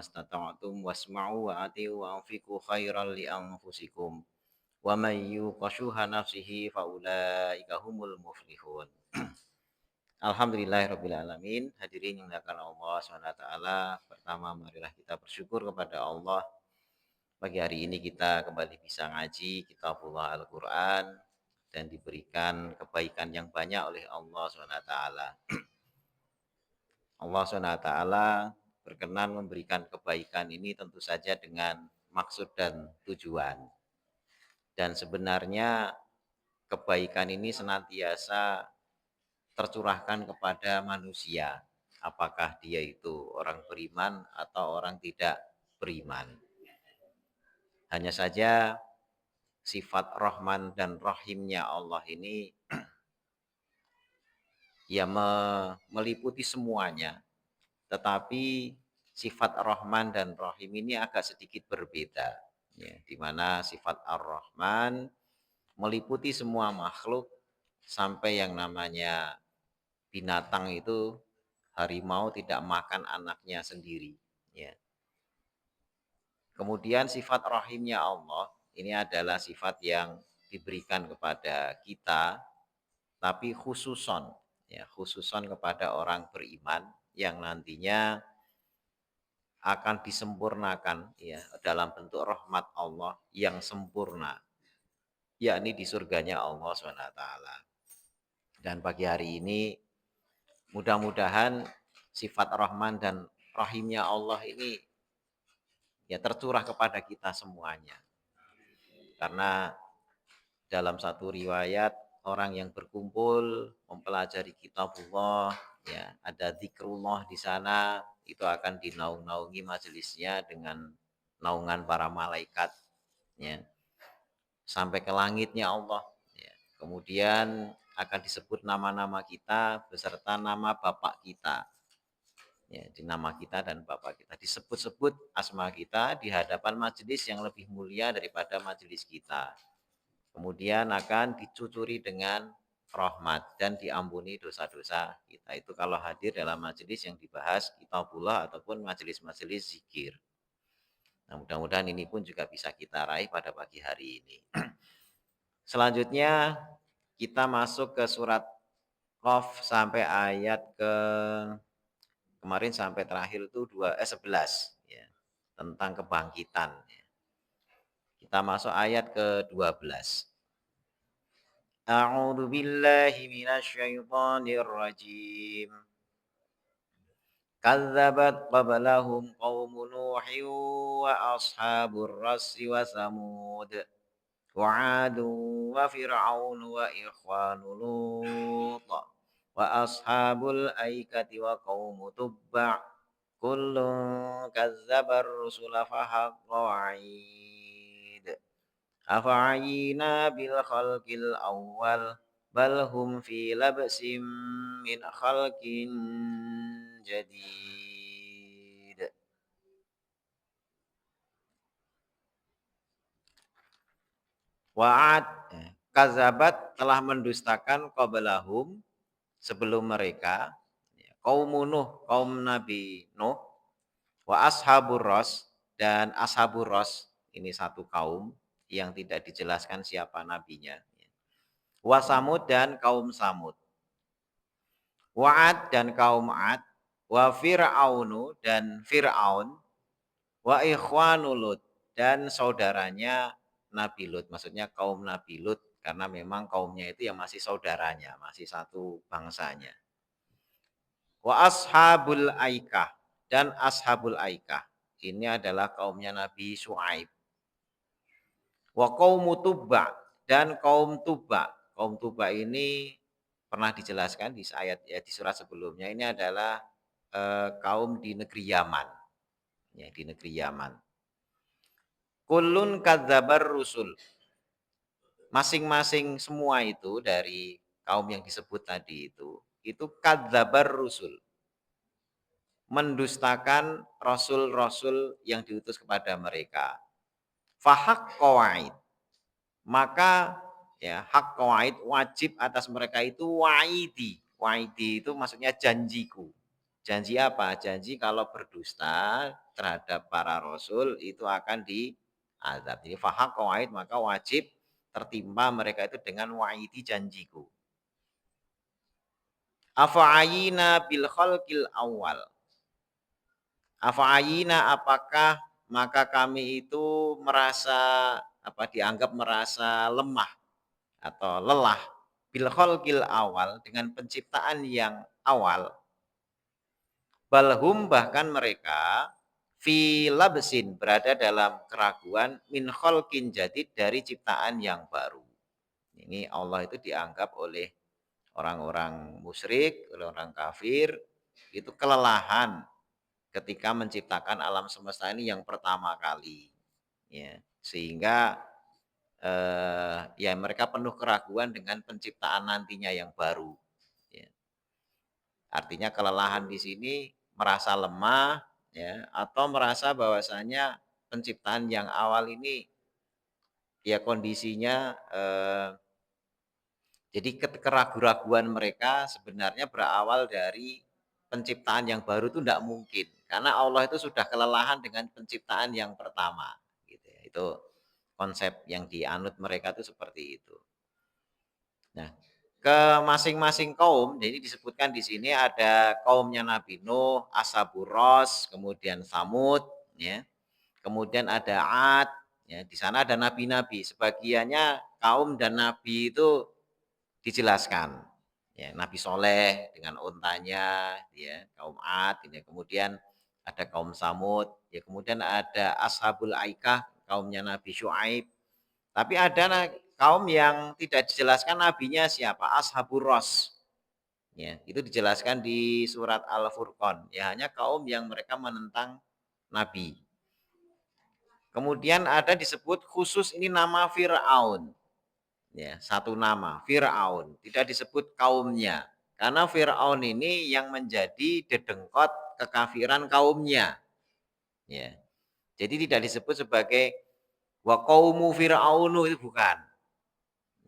mastata'tum wasma'u wa ati'u wa anfiqu khairan li anfusikum wa may yuqa syuha nafsihi fa ulaika humul muflihun. Alhamdulillahirabbil alamin. Hadirin yang dimuliakan Allah Subhanahu wa taala. Pertama marilah kita bersyukur kepada Allah. Pagi hari ini kita kembali bisa ngaji kitabullah Al-Qur'an dan diberikan kebaikan yang banyak oleh Allah Subhanahu wa taala. Allah SWT berkenan memberikan kebaikan ini tentu saja dengan maksud dan tujuan. Dan sebenarnya kebaikan ini senantiasa tercurahkan kepada manusia. Apakah dia itu orang beriman atau orang tidak beriman. Hanya saja sifat Rahman dan Rahimnya Allah ini ya meliputi semuanya. Tetapi sifat Ar-Rahman dan Rahim ini agak sedikit berbeda. Ya, di mana sifat Ar-Rahman meliputi semua makhluk sampai yang namanya binatang itu harimau tidak makan anaknya sendiri. Ya. Kemudian sifat Rahimnya Allah ini adalah sifat yang diberikan kepada kita, tapi khususon kepada orang beriman yang nantinya akan disempurnakan ya dalam bentuk rahmat Allah yang sempurna, yakni di surganya Allah SWT. Dan pagi hari ini mudah-mudahan sifat Rahman dan Rahimnya Allah ini ya tercurah kepada kita semuanya. Karena dalam satu riwayat orang yang berkumpul mempelajari kitabullah ya ada zikrullah di sana itu akan dinaung-naungi majelisnya dengan naungan para malaikat ya sampai ke langitnya Allah ya. Kemudian akan disebut nama-nama kita beserta nama bapak kita ya, di nama kita dan bapak kita disebut-sebut asma kita di hadapan majelis yang lebih mulia daripada majelis kita. Kemudian akan dicucuri dengan rahmat dan diampuni dosa-dosa kita. Itu kalau hadir dalam majelis yang dibahas kitabullah ataupun majelis-majelis zikir. Nah, mudah-mudahan ini pun juga bisa kita raih pada pagi hari ini. Selanjutnya kita masuk ke surat Qaf sampai ayat kemarin sampai terakhir itu 11 ya, tentang kebangkitan. Kita masuk ayat ke-12. A'udzu billahi minasyaitonir rajim. Kazzabat qablahum qaumun Nuhin wa ashabur rassi wa Samud wa 'adun wa fir'aun wa ikhwanu Lut wa ashabul aikati wa qaumu Tubba' kullun kazzabar rusula fahaqqa wa'id. Afa'ayina bil khalqil awwal bal hum fi labsim min khalqin jadid. Wa'ad kazabat telah mendustakan qablahum sebelum mereka kaum Nuh, kaum Nabi Nuh, wa ashabur ras dan ashabur ras ini satu kaum yang tidak dijelaskan siapa nabinya. Wa Samud dan kaum Samud. Wa'ad dan kaum Ad, wa Fir'aunu dan Fir'aun, wa ikhwanu Lut dan saudaranya Nabi Lut. Maksudnya kaum Nabi Lut karena memang kaumnya itu yang masih saudaranya, masih satu bangsanya. Wa ashabul aikah dan ashabul aikah. Ini adalah kaumnya Nabi Syuaib. Wa qaumu Tubba dan kaum Tubba. Kaum Tubba ini pernah dijelaskan di ayat ya, di surat sebelumnya. Ini adalah kaum di negeri Yaman. Ya, di negeri Yaman. Kullun kadzabar rusul. Masing-masing semua itu dari kaum yang disebut tadi itu kadzabar rusul. Mendustakan rasul-rasul yang diutus kepada mereka. Fahaq qawaid. Maka ya hak qawaid wajib atas mereka itu waidi. Waidi itu maksudnya janjiku. Janji apa? Janji kalau berdusta terhadap para rasul itu akan diazab. Jadi fahaqqa wa'id, maka wajib tertimpa mereka itu dengan wa'idi janjiku. Afa'ayina bil khalqil awal. Afa'ayina, apakah maka kami itu merasa dianggap merasa lemah atau lelah bil khalqil awal, dengan penciptaan yang awal. Balhum, bahkan mereka fi labsin, berada dalam keraguan, min khalqin jadid, dari ciptaan yang baru. Ini Allah itu dianggap oleh orang-orang musyrik, oleh orang kafir itu kelelahan ketika menciptakan alam semesta ini yang pertama kali, ya. Sehingga ya mereka penuh keraguan dengan penciptaan nantinya yang baru, ya. Artinya kelelahan di sini merasa lemah, ya, atau merasa bahwasanya penciptaan yang awal ini ya kondisinya jadi keraguan-raguan mereka sebenarnya berawal dari penciptaan yang baru itu tidak mungkin. Karena Allah itu sudah kelelahan dengan penciptaan yang pertama, gitu ya. Itu konsep yang dianut mereka itu seperti itu. Nah, ke masing-masing kaum, jadi disebutkan di sini ada kaumnya Nabi Nuh, Ashaburos, kemudian Samud, ya. Kemudian ada Ad, ya. Di sana ada nabi-nabi. Sebagiannya kaum dan nabi itu dijelaskan. Ya, Nabi Soleh dengan untanya, ya, kaum Ad, ya. Kemudian ada kaum Samud, ya. Kemudian ada Ashabul Aikah, kaumnya Nabi Syuaib. Tapi ada kaum yang tidak dijelaskan nabinya siapa, Ashabur Ros. Ya, itu dijelaskan di surat Al-Furqan. Ya, hanya kaum yang mereka menentang nabi. Kemudian ada disebut khusus ini nama Fir'aun. Ya, satu nama, Fir'aun. Tidak disebut kaumnya. Karena Fir'aun ini yang menjadi dedengkot kekafiran kaumnya. Ya. Jadi tidak disebut sebagai wa qaumu Fir'aunu, itu bukan.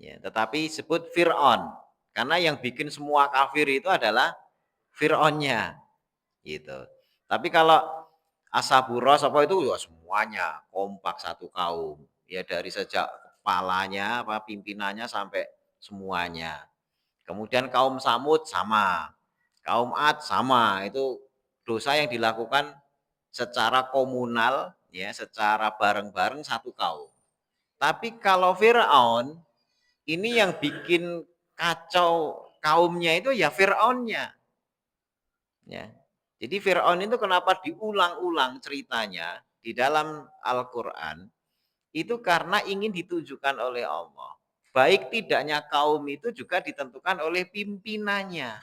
Ya, tetapi sebut Fir'aun. Karena yang bikin semua kafir itu adalah Fir'aunnya. Gitu. Tapi kalau Ashaburos apa itu ya semuanya kompak satu kaum. Ya dari sejak kepalanya, pimpinannya sampai semuanya. Kemudian kaum Samud sama. Kaum Ad sama. Itu dosa yang dilakukan secara komunal, ya, secara bareng-bareng satu kaum. Tapi kalau Firaun, ini yang bikin kacau kaumnya itu ya Firaunnya. Ya. Jadi Firaun itu kenapa diulang-ulang ceritanya di dalam Al-Qur'an? Itu karena ingin ditunjukkan oleh Allah. Baik tidaknya kaum itu juga ditentukan oleh pimpinannya.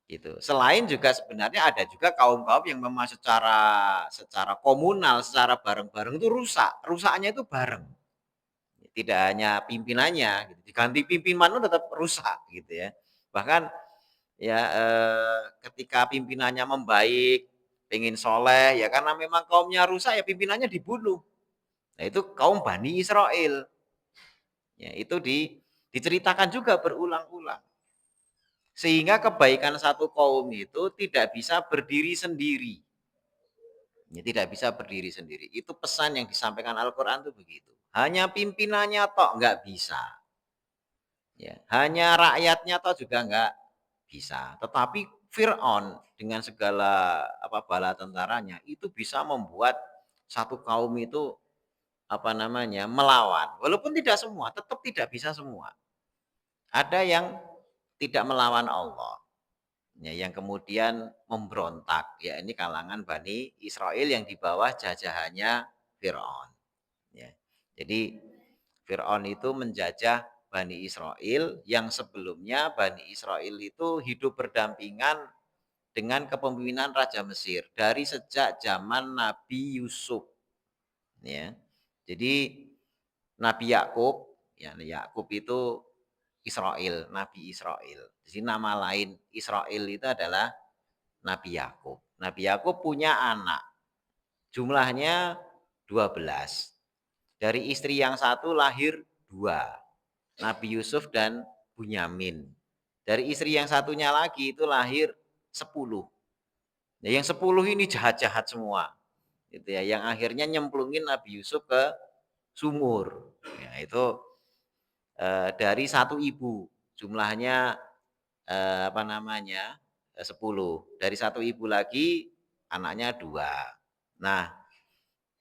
Gitu. Selain juga sebenarnya ada juga kaum-kaum yang memang secara komunal, secara bareng-bareng itu rusak. Rusaknya itu bareng. Tidak hanya pimpinannya, gitu. Diganti pimpinan itu tetap rusak gitu ya. Bahkan ya ketika pimpinannya membaik, pengen soleh, ya karena memang kaumnya rusak ya pimpinannya dibunuh. Nah itu kaum Bani Israel. Ya, itu diceritakan juga berulang-ulang. Sehingga kebaikan satu kaum itu tidak bisa berdiri sendiri. Ya, tidak bisa berdiri sendiri. Itu pesan yang disampaikan Al-Quran itu begitu. Hanya pimpinannya tok nggak bisa. Ya, hanya rakyatnya toh juga enggak bisa. Tetapi Fir'aun dengan segala bala tentaranya itu bisa membuat satu kaum itu melawan. Walaupun tidak semua, tetap tidak bisa semua. Ada yang tidak melawan Allah. Ya, yang kemudian memberontak. Ya, ini kalangan Bani Israel yang di bawah jajahannya Fir'aun. Ya. Jadi Fir'aun itu menjajah Bani Israel yang sebelumnya Bani Israel itu hidup berdampingan dengan kepemimpinan Raja Mesir dari sejak zaman Nabi Yusuf. Ya. Jadi Nabi Yakub, ya Yakub itu Israel, Nabi Israel. Jadi nama lain Israel itu adalah Nabi Yakub. Nabi Yakub punya anak. Jumlahnya 12. Dari istri yang satu lahir 2. Nabi Yusuf dan Bunyamin. Dari istri yang satunya lagi itu lahir 10. Nah, yang 10 ini jahat-jahat semua, gitu ya, yang akhirnya nyemplungin Nabi Yusuf ke sumur. Ya, itu dari satu ibu, jumlahnya, 10. Dari satu ibu lagi anaknya 2. Nah,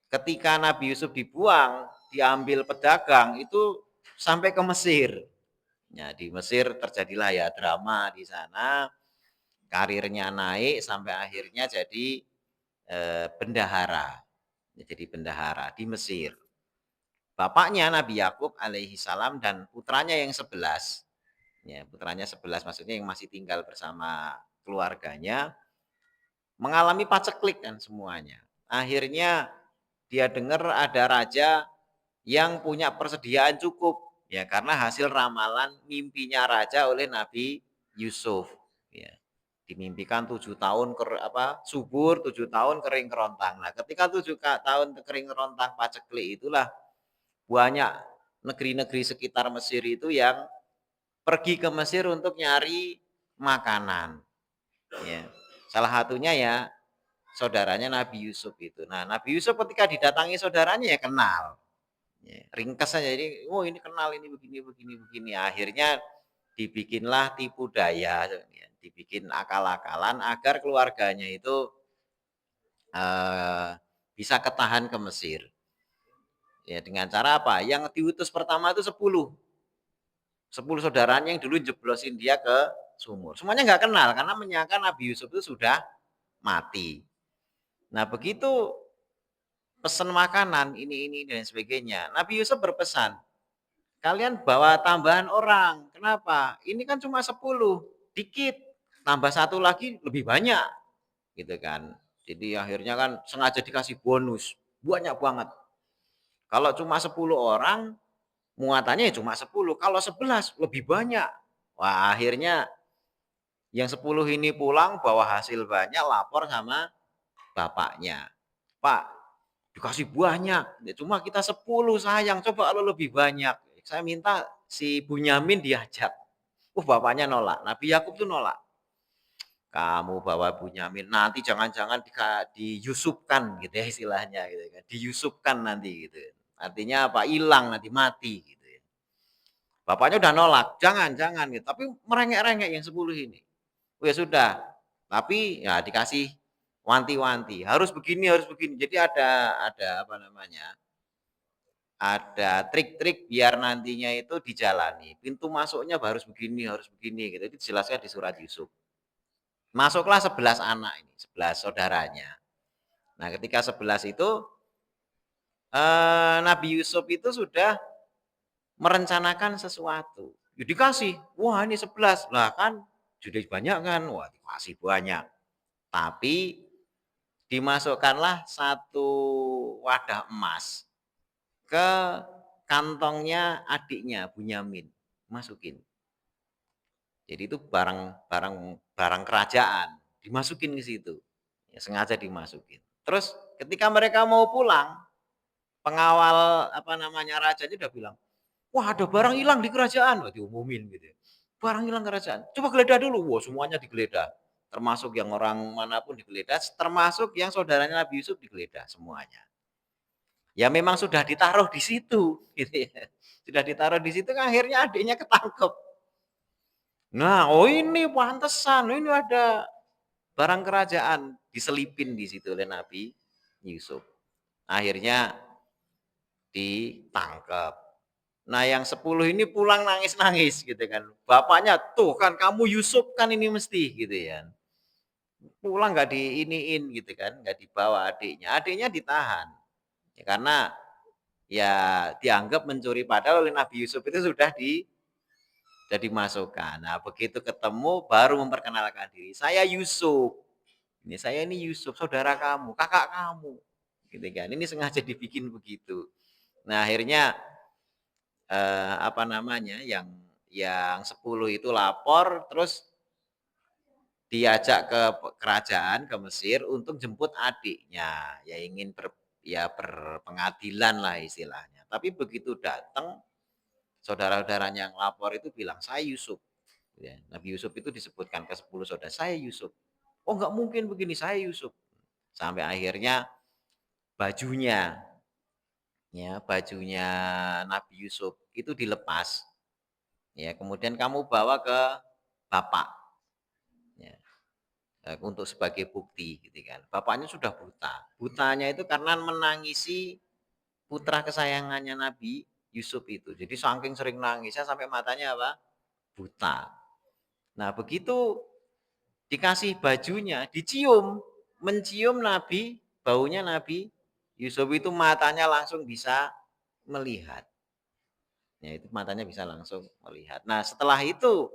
ketika Nabi Yusuf dibuang, diambil pedagang itu sampai ke Mesir. Ya, di Mesir terjadilah ya drama di sana, karirnya naik sampai akhirnya jadi bendahara. Ya, jadi bendahara di Mesir. Bapaknya Nabi Yakub alaihi salam dan putranya yang 11, ya, putranya 11 maksudnya yang masih tinggal bersama keluarganya, mengalami paceklik kan semuanya. Akhirnya dia dengar ada raja yang punya persediaan cukup, ya karena hasil ramalan mimpinya raja oleh Nabi Yusuf, ya. Dimimpikan 7 tahun subur, 7 tahun kering kerontang. Nah, ketika 7 tahun kering kerontang paceklik itulah banyak negeri-negeri sekitar Mesir itu yang pergi ke Mesir untuk nyari makanan. Ya. Salah satunya ya saudaranya Nabi Yusuf itu. Nah, Nabi Yusuf ketika didatangi saudaranya ya kenal. Ya, ringkas saja. Jadi, oh ini kenal ini begini begini begini. Akhirnya dibikinlah tipu daya, ya. Dibikin akal-akalan agar keluarganya itu bisa ketahan ke Mesir. Ya dengan cara apa? Yang diutus pertama itu 10. 10 saudaranya yang dulu jeblosin dia ke sumur. Semuanya nggak kenal karena menyangka Nabi Yusuf itu sudah mati. Nah, begitu pesan makanan ini dan sebagainya. Nabi Yusuf berpesan, kalian bawa tambahan orang. Kenapa? Ini kan cuma 10, dikit. Tambah satu lagi lebih banyak, gitu kan. Jadi akhirnya kan sengaja dikasih bonus, banyak banget. Kalau cuma 10 orang, muatannya ya cuma 10. Kalau 11 lebih banyak. Wah, akhirnya yang 10 ini pulang bawa hasil banyak, lapor sama bapaknya. Pak, dikasih banyak, ya cuma kita 10 sayang, coba kalau lebih banyak. Saya minta si Bunyamin diajak. Bapaknya nolak, Nabi Yakub tuh nolak. Kamu bawa Bunyamin, nanti jangan-jangan diyusupkan gitu ya istilahnya gitu kan. Diyusupkan nanti gitu. Artinya apa? Hilang nanti mati gitu ya. Bapaknya udah nolak, jangan jangan gitu. Tapi merengek-rengek yang 10 ini. Oh ya sudah, tapi ya dikasih wanti-wanti, harus begini harus begini. Jadi ada apa namanya, ada trik-trik biar nantinya itu dijalani. Pintu masuknya harus begini gitu. Itu dijelaskan di surat Yusuf. Masuklah 11 anak ini, 11 saudaranya. Nah, ketika 11 itu Nabi Yusuf itu sudah merencanakan sesuatu. Ya dikasih, wah ini 11. Lah kan sudah banyak kan, wah dikasih banyak. Tapi dimasukkanlah satu wadah emas ke kantongnya adiknya Bunyamin, masukin. Jadi itu barang barang barang kerajaan, dimasukin ke situ. Ya, sengaja dimasukin. Terus ketika mereka mau pulang, pengawal apa namanya rajanya udah bilang, wah ada barang hilang di kerajaan, wah diumumin gitu. Barang hilang kerajaan, coba geledah dulu. Wah semuanya digeledah, termasuk yang orang manapun digeledah, termasuk yang saudaranya Nabi Yusuf digeledah semuanya. Ya memang sudah ditaruh di situ, gitu ya. Sudah ditaruh di situ, kan akhirnya adiknya ketangkep. Nah, oh ini pantesan, ini ada barang kerajaan diselipin di situ oleh Nabi Yusuf. Akhirnya ditangkap. Nah, yang 10 ini pulang nangis-nangis gitu kan. Bapaknya, "Tuh kan kamu Yusuf kan ini mesti," gitu ya. Pulang nggak diiniin gitu kan, nggak dibawa adiknya. Adiknya ditahan. Ya, karena ya dianggap mencuri padahal oleh Nabi Yusuf itu sudah dimasukkan. Nah, begitu ketemu baru memperkenalkan diri. Saya Yusuf. Saya ini Yusuf, saudara kamu, kakak kamu. Gitu kan. Ini sengaja dibikin begitu. Nah, akhirnya apa namanya, yang 10 itu lapor, terus diajak ke kerajaan, ke Mesir untuk jemput adiknya. Ya ingin berpengadilan lah istilahnya. Tapi begitu datang, saudara-saudaranya yang lapor itu bilang, "Saya Yusuf." Ya, Nabi Yusuf itu disebutkan ke 10 saudara, "Saya Yusuf." Oh nggak mungkin begini, saya Yusuf. Sampai akhirnya bajunya, ya bajunya Nabi Yusuf itu dilepas. Ya, kemudian kamu bawa ke bapak, ya, untuk sebagai bukti, gitu kan. Bapaknya sudah buta. Butanya itu karena menangisi putra kesayangannya Nabi Yusuf itu. Jadi saking sering nangisnya sampai matanya apa? Buta. Nah, begitu dikasih bajunya, dicium, mencium Nabi, baunya Nabi Yusuf itu matanya langsung bisa melihat. Ya, itu matanya bisa langsung melihat. Nah, setelah itu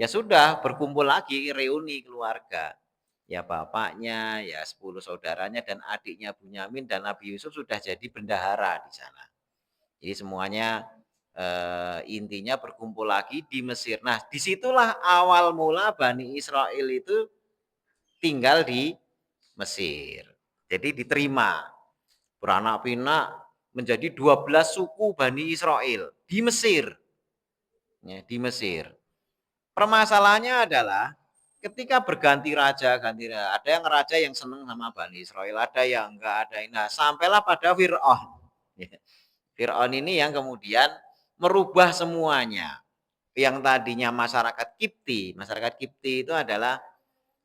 ya sudah berkumpul lagi reuni keluarga. Ya bapaknya, ya 10 saudaranya dan adiknya Bunyamin dan Nabi Yusuf sudah jadi bendahara di sana. Jadi semuanya intinya berkumpul lagi di Mesir. Nah, disitulah awal mula Bani Israel itu tinggal di Mesir. Jadi diterima beranak pinak menjadi 12 suku Bani Israel di Mesir. Ya, di Mesir. Permasalahannya adalah ketika ganti raja, ada yang raja yang senang sama Bani Israel, ada yang enggak, ada yang nah, sampailah pada Fir'aun. Ya. Fir'aun ini yang kemudian merubah semuanya. Yang tadinya masyarakat Kipti itu adalah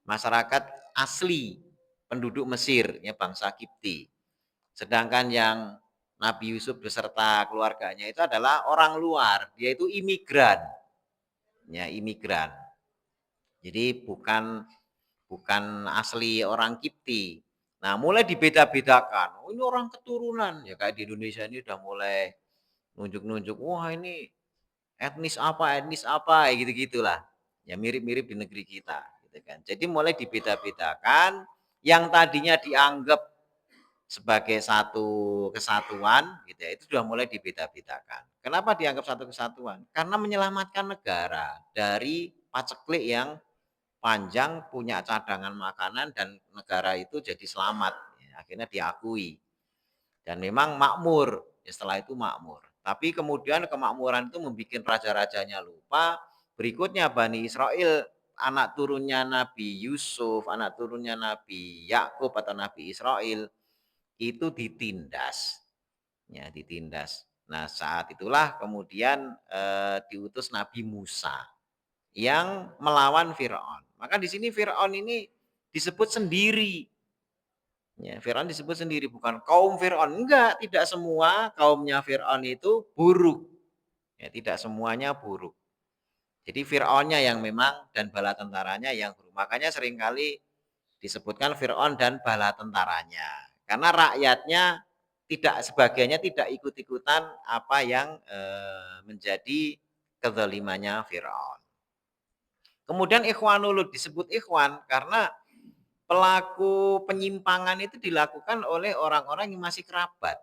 masyarakat asli penduduk Mesir, ya bangsa Kipti. Sedangkan yang Nabi Yusuf beserta keluarganya itu adalah orang luar, yaitu imigran. Ya, imigran. Jadi bukan bukan asli orang Kipti. Nah, mulai dibeda-bedakan. Oh, ini orang keturunan. Ya kayak di Indonesia ini udah mulai nunjuk-nunjuk, wah ini etnis apa, ya gitu-gitulah. Ya mirip-mirip di negeri kita, gitu kan. Jadi mulai dibeda-bedakan, yang tadinya dianggap sebagai satu kesatuan, gitu ya, itu sudah mulai dibeda-bedakan. Kenapa dianggap satu kesatuan? Karena menyelamatkan negara dari paceklik yang panjang, punya cadangan makanan dan negara itu jadi selamat. Ya, akhirnya diakui. Dan memang makmur, ya setelah itu makmur. Tapi kemudian kemakmuran itu membuat raja-rajanya lupa. Berikutnya Bani Israel, anak turunnya Nabi Yusuf, anak turunnya Nabi Yakub atau Nabi Israel itu ditindas. Ya, ditindas. Nah, saat itulah kemudian diutus Nabi Musa yang melawan Firaun. Maka di sini Firaun ini disebut sendiri. Ya, Firaun disebut sendiri, bukan kaum Firaun. Enggak, tidak semua kaumnya Firaun itu buruk. Ya, tidak semuanya buruk. Jadi Firaunnya yang memang dan bala tentaranya yang buruk. Makanya seringkali disebutkan Firaun dan bala tentaranya. Karena rakyatnya tidak sebagiannya tidak ikut-ikutan apa yang menjadi kezalimannya Firaun. Kemudian Ikhwanul disebut ikhwan karena pelaku penyimpangan itu dilakukan oleh orang-orang yang masih kerabat,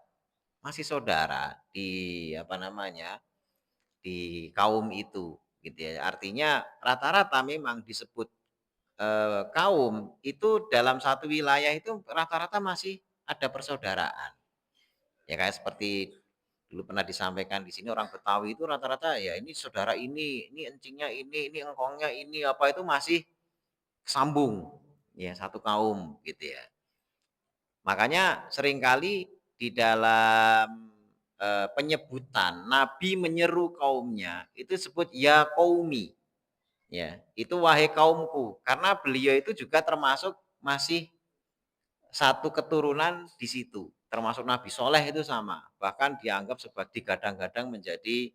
masih saudara di apa namanya, di kaum itu, gitu ya. Artinya rata-rata memang disebut kaum itu dalam satu wilayah itu rata-rata masih ada persaudaraan. Ya kayak seperti dulu pernah disampaikan di sini orang Betawi itu rata-rata ya ini saudara ini encingnya ini engkongnya ini apa itu masih sambung ya satu kaum gitu ya. Makanya seringkali di dalam penyebutan Nabi menyeru kaumnya itu disebut ya qaumi. Ya, itu wahai kaumku karena beliau itu juga termasuk masih satu keturunan di situ. Termasuk Nabi Soleh itu sama. Bahkan dianggap sebagai digadang-gadang menjadi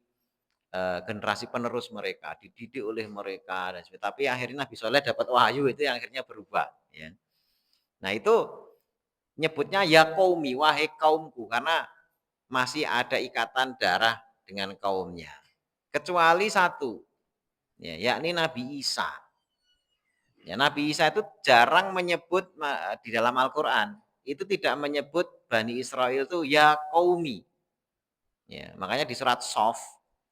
generasi penerus mereka, dididik oleh mereka dan sebagainya. Tapi akhirnya Nabi Soleh dapat wahyu itu yang akhirnya berubah ya. Nah, itu nyebutnya ya qaumi, wahai kaumku karena masih ada ikatan darah dengan kaumnya. Kecuali satu, ya, yakni Nabi Isa. Ya, Nabi Isa itu jarang menyebut di dalam Al-Qur'an, itu tidak menyebut Bani Israel itu ya qaumi. Ya, makanya di surat Sof,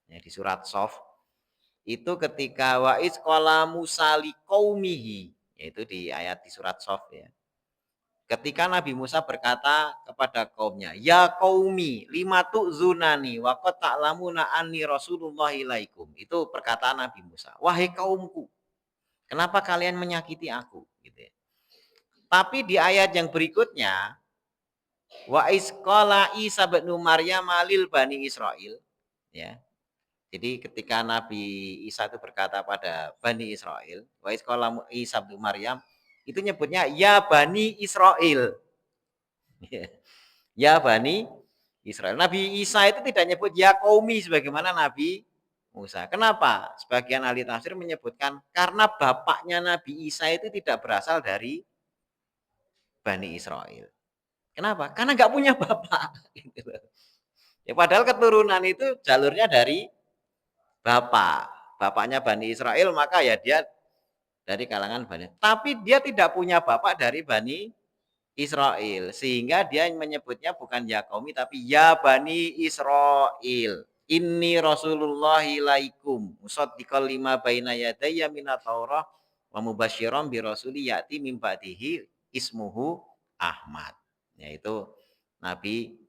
ya, di surat Sof itu ketika wa iz qala Musa liqaumihi, yaitu di ayat di surat Sof ya. Ketika Nabi Musa berkata kepada kaumnya, "Ya qaumi, lima tu'zunani wa qad ta'lamuna anni Rasulullah ilaikum." Itu perkataan Nabi Musa. Wahai kaumku, kenapa kalian menyakiti aku? Gitu ya. Tapi di ayat yang berikutnya, wa isqala Isa bin Maryam lil bani Israel, ya. Jadi ketika Nabi Isa itu berkata pada Bani Israel, wa isqala Isa bin Maryam, itu nyebutnya ya Bani Israel. Ya Bani Israel. Nabi Isa itu tidak nyebut ya kaumi sebagaimana Nabi Musa. Kenapa? Sebagian ahli tafsir menyebutkan karena bapaknya Nabi Isa itu tidak berasal dari Bani Israel. Kenapa? Karena nggak punya bapak. Gitu. Ya, padahal keturunan itu jalurnya dari bapak. Bapaknya Bani Israel, maka ya dia dari kalangan Bani. Tapi dia tidak punya bapak dari Bani Israel. Sehingga dia menyebutnya bukan ya kaumi, tapi ya Bani Israel. Inni Rasulullah ilaikum. Musaddiqal lima baina yadayya minat Taurah. Wa mubasyiran bi rasuli ya'ti min ba'dihi ismuhu Ahmad. Yaitu Nabi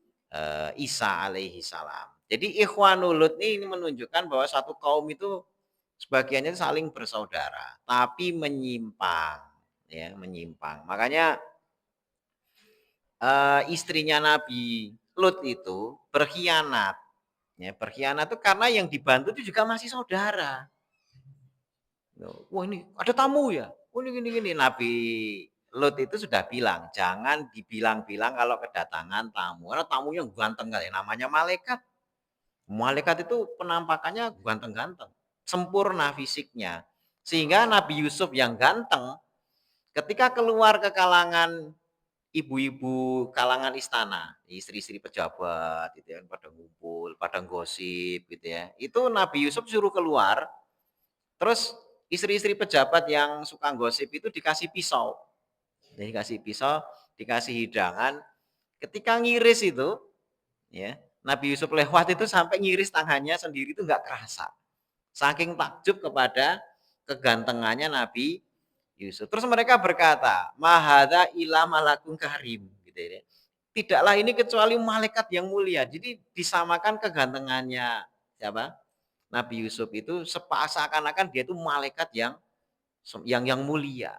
Isa alaihi salam. Jadi ikhwanul Lut ini menunjukkan bahwa satu kaum itu sebagiannya saling bersaudara, tapi menyimpang, ya menyimpang. Makanya istrinya Nabi Lut itu berkhianat. Ya, berkhianat itu karena yang dibantu itu juga masih saudara. Wah ini ada tamu ya. Oh ini gini. Nabi Lut itu sudah bilang, jangan dibilang-bilang kalau kedatangan tamu. Karena tamunya ganteng kali, namanya malaikat. Malaikat itu penampakannya ganteng-ganteng. Sempurna fisiknya. Sehingga Nabi Yusuf yang ganteng, ketika keluar ke kalangan ibu-ibu kalangan istana, istri-istri pejabat gitu ya, pada ngumpul, pada gosip gitu ya. Itu Nabi Yusuf suruh keluar, terus istri-istri pejabat yang suka gosip itu dikasih pisau. Dikasih pisau, dikasih hidangan. Ketika ngiris itu, ya, Nabi Yusuf lewat itu sampai ngiris tangannya sendiri itu nggak kerasa. Saking takjub kepada kegantengannya Nabi Yusuf. Terus mereka berkata, mahada ila malakun karim. Gitu ya. Tidaklah ini kecuali malaikat yang mulia. Jadi disamakan kegantengannya siapa? Nabi Yusuf itu seakan-akan dia itu malaikat yang mulia.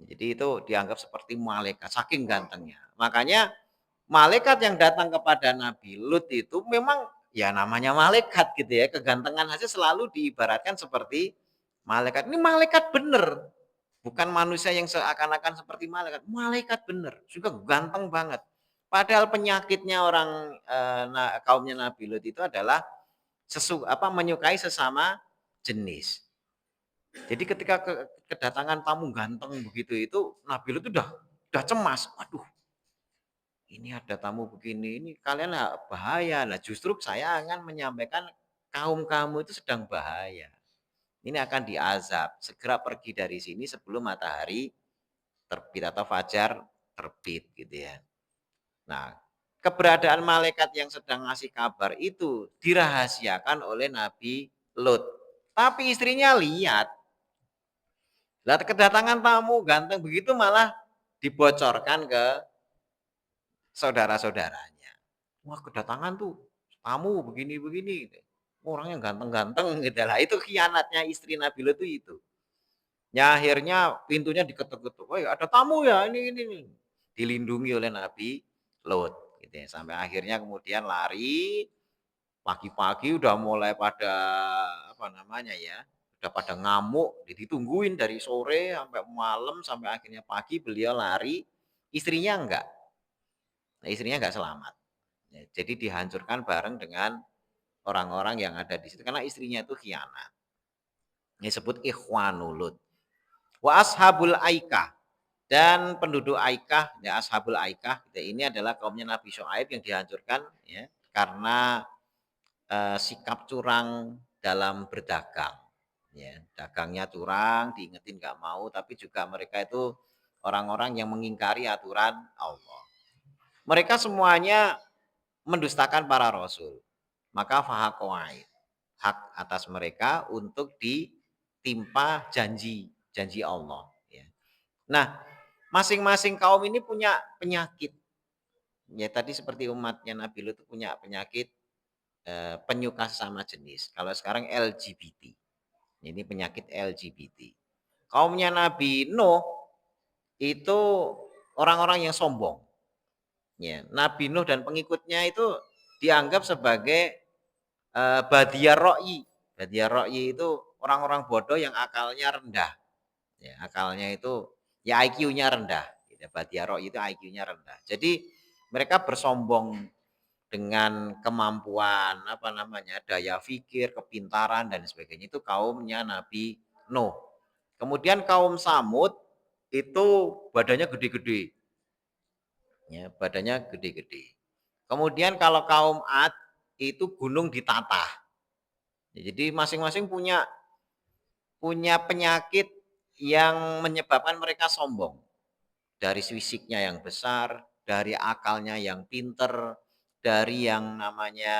Jadi itu dianggap seperti malaikat, saking gantengnya. Makanya malaikat yang datang kepada Nabi Lut itu memang ya namanya malaikat gitu ya. Kegantengan saja selalu diibaratkan seperti malaikat. Ini malaikat bener. Bukan manusia yang seakan-akan seperti malaikat. Malaikat bener. Juga ganteng banget. Padahal penyakitnya orang kaumnya Nabi Lut itu adalah menyukai sesama jenis. Jadi ketika kedatangan tamu ganteng begitu itu Nabi Lut itu udah cemas. Waduh, ini ada tamu begini, ini kalian bahaya. Nah, justru saya akan menyampaikan kaum kamu itu sedang bahaya. Ini akan diazab. Segera pergi dari sini sebelum matahari terbit atau fajar terbit gitu ya. Nah, keberadaan malaikat yang sedang ngasih kabar itu dirahasiakan oleh Nabi Lut. Tapi istrinya lihat. Lah kedatangan tamu ganteng begitu malah dibocorkan ke saudara-saudaranya. Wah, kedatangan tuh tamu begini-begini. Orangnya ganteng-ganteng gitu lah. Itu khianatnya istri Nabi Lut itu. Ya akhirnya pintunya diketuk-ketuk. Woi, ada tamu ya ini. Dilindungi oleh Nabi Lut gitu ya. Sampai akhirnya kemudian lari pagi-pagi udah mulai pada apa namanya ya? Udah pada ngamuk, ditungguin dari sore sampai malam sampai akhirnya pagi beliau lari, istrinya enggak. Nah, istrinya enggak selamat. Ya, jadi dihancurkan bareng dengan orang-orang yang ada di situ karena istrinya itu khianat. Ini disebut ikhwanulut. Wa ashabul aikah dan penduduk Aikah, ya ashabul Aikah, ya, ini adalah kaumnya Nabi Syuaib yang dihancurkan ya karena sikap curang dalam berdagang. Ya, dagangnya curang, diingetin nggak mau, tapi juga mereka itu orang-orang yang mengingkari aturan Allah. Mereka semuanya mendustakan para rasul. Maka fahakoai, hak atas mereka untuk ditimpa janji Allah. Ya. Nah, masing-masing kaum ini punya penyakit. Ya tadi seperti umatnya Nabi Lut itu punya penyakit penyuka sesama jenis. Kalau sekarang LGBT. Ini penyakit LGBT. Kaumnya Nabi Nuh itu orang-orang yang sombong. Ya, Nabi Nuh dan pengikutnya itu dianggap sebagai Badiyar Ra'yi. Badiyar Ra'yi itu orang-orang bodoh yang akalnya rendah. Ya, akalnya itu ya IQ-nya rendah. Gitu. Badiyar Ra'yi itu IQ-nya rendah. Jadi mereka bersombong dengan kemampuan apa namanya daya pikir, kepintaran dan sebagainya itu kaumnya Nabi Nuh. Kemudian kaum Samud itu badannya gede-gede, ya badannya gede-gede. Kemudian kalau kaum Ad itu gunung ditatah. Ya, jadi masing-masing punya punya penyakit yang menyebabkan mereka sombong. Dari fisiknya yang besar, dari akalnya yang pinter, dari yang namanya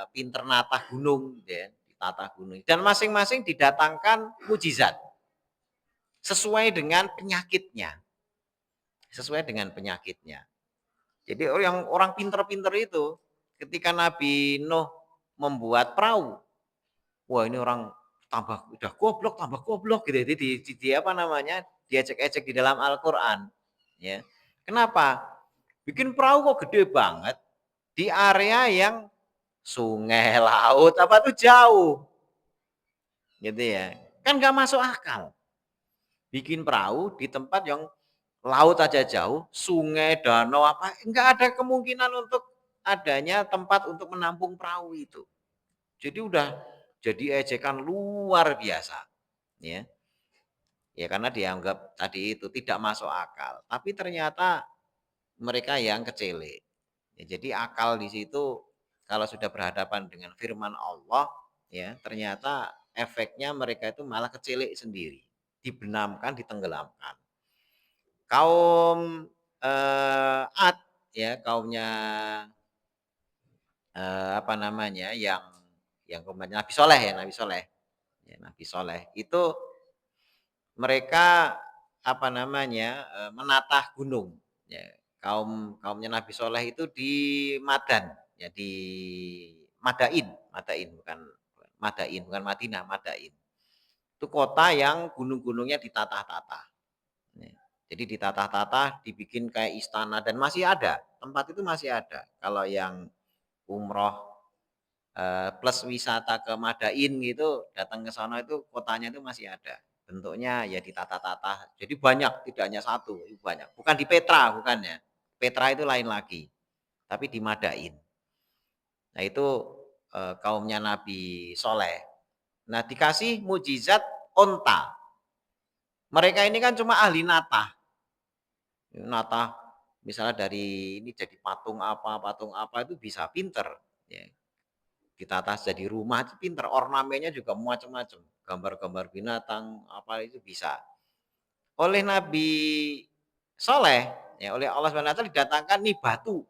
pinter natah gunung, ya, ditata gunung. Dan masing-masing didatangkan mujizat sesuai dengan penyakitnya, sesuai dengan penyakitnya. Jadi orang pinter-pinter itu ketika Nabi Nuh membuat perahu, wah ini orang tambah goblok gitu. Jadi di apa namanya diejek-ejek di dalam Al-Qur'an, ya. Kenapa? Bikin perahu kok gede banget di area yang sungai, laut apa tuh jauh. Gitu ya. Kan nggak masuk akal. Bikin perahu di tempat yang laut aja jauh, sungai, danau apa nggak ada kemungkinan untuk adanya tempat untuk menampung perahu itu. Jadi udah jadi ejekan luar biasa, ya. Ya karena dianggap tadi itu tidak masuk akal. Tapi ternyata mereka yang kecele. Ya, jadi akal di situ kalau sudah berhadapan dengan firman Allah, ya ternyata efeknya mereka itu malah kecele sendiri, dibenamkan, ditenggelamkan. Kaum Ad, ya kaumnya apa namanya yang kemudian Nabi Soleh ya Nabi Soleh, ya, Nabi Soleh itu mereka apa namanya menatah gunung. Ya, kaumnya Nabi Soleh itu di Madan, ya di Madain, Madain bukan Madain, bukan Madinah, Madain. Itu kota yang gunung-gunungnya ditata-tata. Ya. Jadi ditata-tata, dibikin kayak istana dan masih ada. Tempat itu masih ada. Kalau yang umroh plus wisata ke Madain gitu, datang ke sana itu kotanya itu masih ada. Bentuknya ya ditata-tata. Jadi banyak, tidak hanya satu, banyak. Bukan di Petra, bukan ya. Petra itu lain lagi, tapi di Madain. Nah itu kaumnya Nabi Soleh. Nah dikasih mujizat onta. Mereka ini kan cuma ahli natah. Natah misalnya dari ini jadi patung apa itu bisa pinter. Ya, ditata jadi rumah itu pinter, ornamennya juga macam-macam, gambar-gambar binatang apa itu bisa. Oleh Nabi Soleh, ya oleh Allah SWT didatangkan nih batu,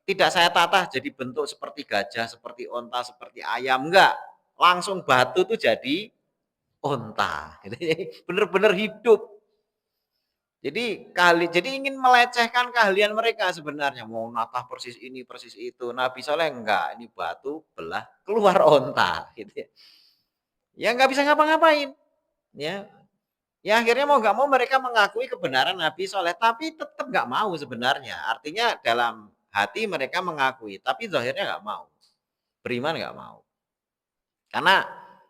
tidak saya tata jadi bentuk seperti gajah, seperti onta, seperti ayam, enggak, langsung batu tuh jadi onta, bener-bener hidup. Jadi ingin melecehkan keahlian mereka sebenarnya. Mau natah persis ini, persis itu. Nabi Soleh enggak, ini batu belah keluar onta gitu ya. Ya nggak bisa ngapa-ngapain. Ya. Ya akhirnya mau nggak mau mereka mengakui kebenaran Nabi Soleh, tapi tetap nggak mau sebenarnya. Artinya dalam hati mereka mengakui, tapi zahirnya nggak mau. Beriman nggak mau. Karena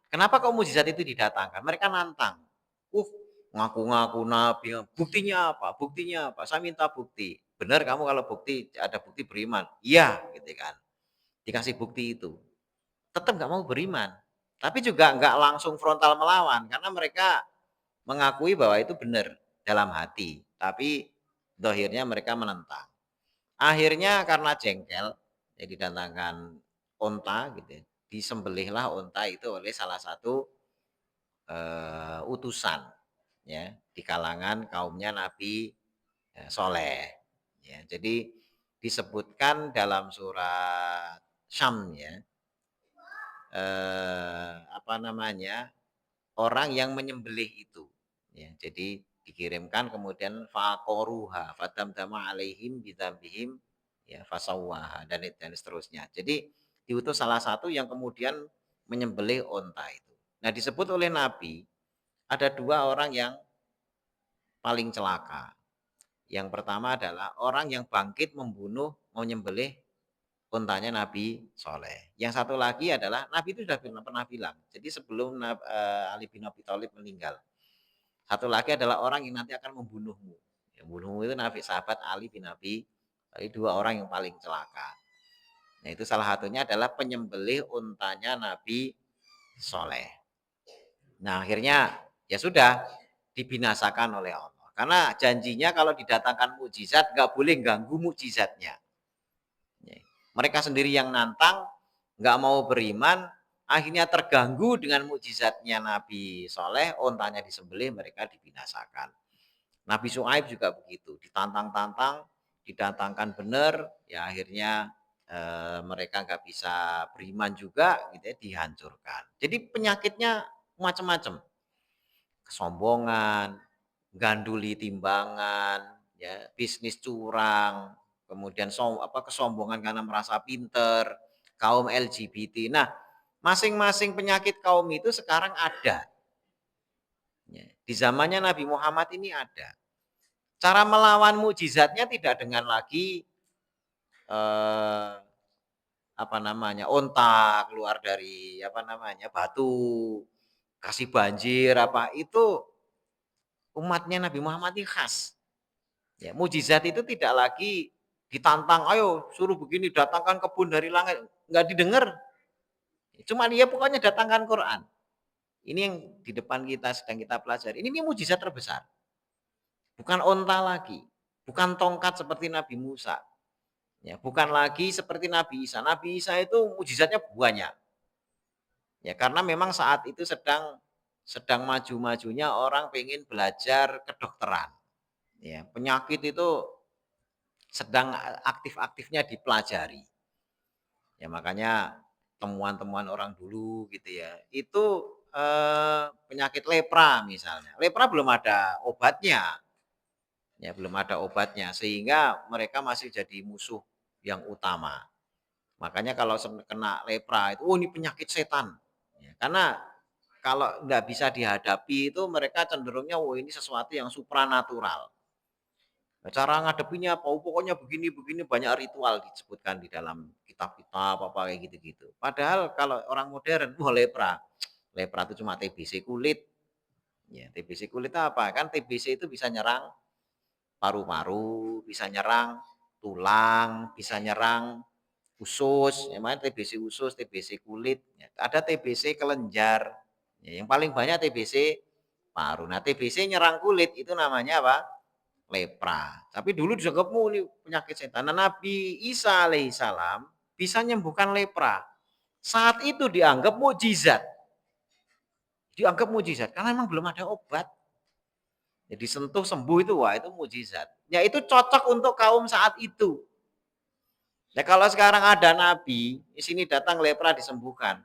kenapa kok mujizat itu didatangkan? Mereka nantang. Uh, ngaku-ngaku nabi. Buktinya apa? Buktinya apa? Saya minta bukti. Benar kamu kalau bukti ada bukti beriman. Iya, gitu kan. Dikasih bukti itu. Tetap nggak mau beriman. Tapi juga nggak langsung frontal melawan karena mereka mengakui bahwa itu benar dalam hati. Tapi dohirnya mereka menentang. Akhirnya karena jengkel, ya didatangkan onta gitu ya, disembelihlah onta itu oleh salah satu utusan ya di kalangan kaumnya Nabi Soleh. Ya, jadi disebutkan dalam surat Syam ya apa namanya orang yang menyembelih itu. Ya, jadi dikirimkan kemudian faqaruha fadamdama alaihim bidzambihim ya fasawwaha dan seterusnya. Jadi diutus salah satu yang kemudian menyembelih onta itu. Nah, disebut oleh Nabi ada dua orang yang paling celaka. Yang pertama adalah orang yang bangkit menyembelih untanya Nabi Soleh. Yang satu lagi adalah Nabi itu sudah pernah bilang. Jadi sebelum Ali bin Abi Thalib meninggal. Satu lagi adalah orang yang nanti akan membunuhmu. Yang membunuhmu itu Nabi sahabat Ali bin Abi. Tadi dua orang yang paling celaka. Nah itu salah satunya adalah penyembelih untanya Nabi Soleh. Nah akhirnya ya sudah dibinasakan oleh Allah. Karena janjinya kalau didatangkan mukjizat nggak boleh ganggu mukjizatnya. Mereka sendiri yang nantang, nggak mau beriman, akhirnya terganggu dengan mukjizatnya Nabi Soleh, ontanya disembelih, mereka dibinasakan. Nabi Shu'aib juga begitu, ditantang-tantang, didatangkan benar, ya akhirnya mereka nggak bisa beriman juga, gitu ya, dihancurkan. Jadi penyakitnya macam-macam, kesombongan, ganduli timbangan, ya, bisnis curang, kemudian kesombongan karena merasa pinter, kaum LGBT. Nah, masing-masing penyakit kaum itu sekarang ada. Ya, di zamannya Nabi Muhammad ini ada. Cara melawan mukjizatnya tidak dengan lagi eh, onta keluar dari batu, kasih banjir itu umatnya Nabi Muhammad ini khas. Ya, mujizat itu tidak lagi ditantang, ayo suruh begini, datangkan kebun dari langit, nggak didengar. Cuma dia pokoknya datangkan Quran. Ini yang di depan kita sedang kita pelajari. Ini mujizat terbesar. Bukan onta lagi, bukan tongkat seperti Nabi Musa. Ya, bukan lagi seperti Nabi Isa. Nabi Isa itu mujizatnya banyak. Ya, karena memang saat itu sedang maju-majunya orang pengen belajar kedokteran. Ya, penyakit itu sedang aktif-aktifnya dipelajari. Ya makanya temuan-temuan orang dulu gitu ya. Itu penyakit lepra misalnya. Lepra belum ada obatnya. Ya belum ada obatnya sehingga mereka masih jadi musuh yang utama. Makanya kalau kena lepra itu, oh ini penyakit setan. Ya, karena kalau nggak bisa dihadapi itu mereka cenderungnya, oh ini sesuatu yang supranatural. Nah, cara ngadepinya apa? Oh, pokoknya begini-begini banyak ritual disebutkan di dalam kitab-kitab apa kayak gitu-gitu. Padahal kalau orang modern, wah lepra. Lepra itu cuma TBC kulit. Ya, TBC kulit apa? Kan TBC itu bisa nyerang paru-paru, bisa nyerang tulang, bisa nyerang usus. Ya, mana TBC usus, TBC kulit. Ya, ada TBC kelenjar. Ya, yang paling banyak TBC paru. Nah, TBC nyerang kulit itu namanya apa? Lepra. Tapi dulu dianggapmu ini penyakit setan. Nah, Nabi Isa alaihissalam bisa menyembuhkan lepra. Saat itu dianggap mukjizat. Dianggap mukjizat karena memang belum ada obat. Jadi sentuh sembuh itu wah itu mukjizat. Ya itu cocok untuk kaum saat itu. Ya kalau sekarang ada nabi, di sini datang lepra disembuhkan.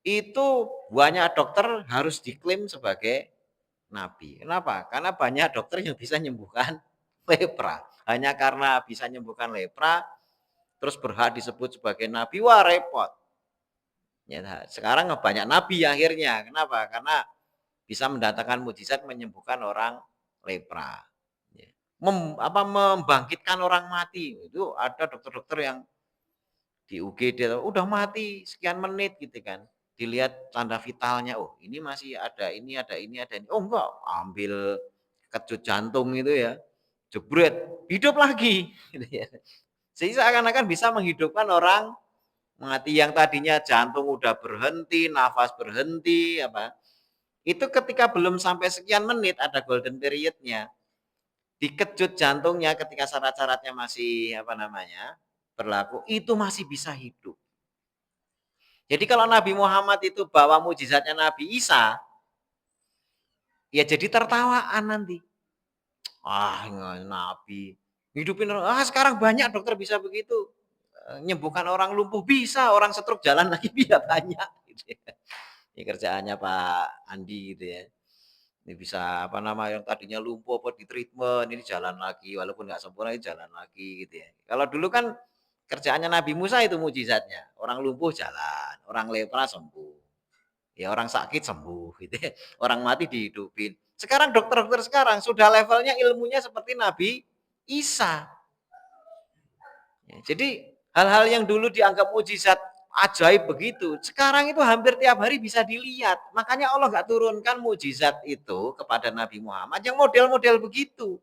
Itu banyak dokter harus diklaim sebagai nabi. Kenapa? Karena banyak dokter yang bisa menyembuhkan lepra. Hanya karena bisa menyembuhkan lepra, terus berhak disebut sebagai nabi, wah repot. Ya, sekarang banyak nabi akhirnya. Kenapa? Karena bisa mendatangkan mujizat menyembuhkan orang lepra. Ya. Membangkitkan orang mati. Itu ada dokter-dokter yang di UGD udah mati sekian menit gitu kan. Dilihat tanda vitalnya, oh ini masih ada ini, ada ini, ada ini. Oh enggak, ambil kejut jantung itu ya, jebret, hidup lagi. Gitu ya. Sehingga seakan-akan bisa menghidupkan orang mati yang tadinya jantung udah berhenti, nafas berhenti, itu ketika belum sampai sekian menit ada golden periodnya. Dikejut jantungnya ketika syarat-syaratnya masih berlaku, itu masih bisa hidup. Jadi kalau Nabi Muhammad itu bawa mujizatnya Nabi Isa, ya jadi tertawaan nanti. Ah, Nabi hidupin sekarang banyak dokter bisa begitu. Nyembuhkan orang lumpuh bisa, orang stroke jalan lagi bisa banyak gitu ya. Ini kerjaannya Pak Andi gitu ya. Ini bisa yang tadinya lumpuh di treatment ini jalan lagi walaupun nggak sempurna ini jalan lagi gitu ya. Kalau dulu kan kerjaannya Nabi Musa itu mujizatnya. Orang lumpuh jalan, orang lepra sembuh. Ya orang sakit sembuh gitu ya. Orang mati dihidupin. Sekarang dokter-dokter sekarang sudah levelnya ilmunya seperti Nabi Isa. Ya, jadi hal-hal yang dulu dianggap mujizat ajaib begitu, sekarang itu hampir tiap hari bisa dilihat. Makanya Allah nggak turunkan mujizat itu kepada Nabi Muhammad yang model-model begitu.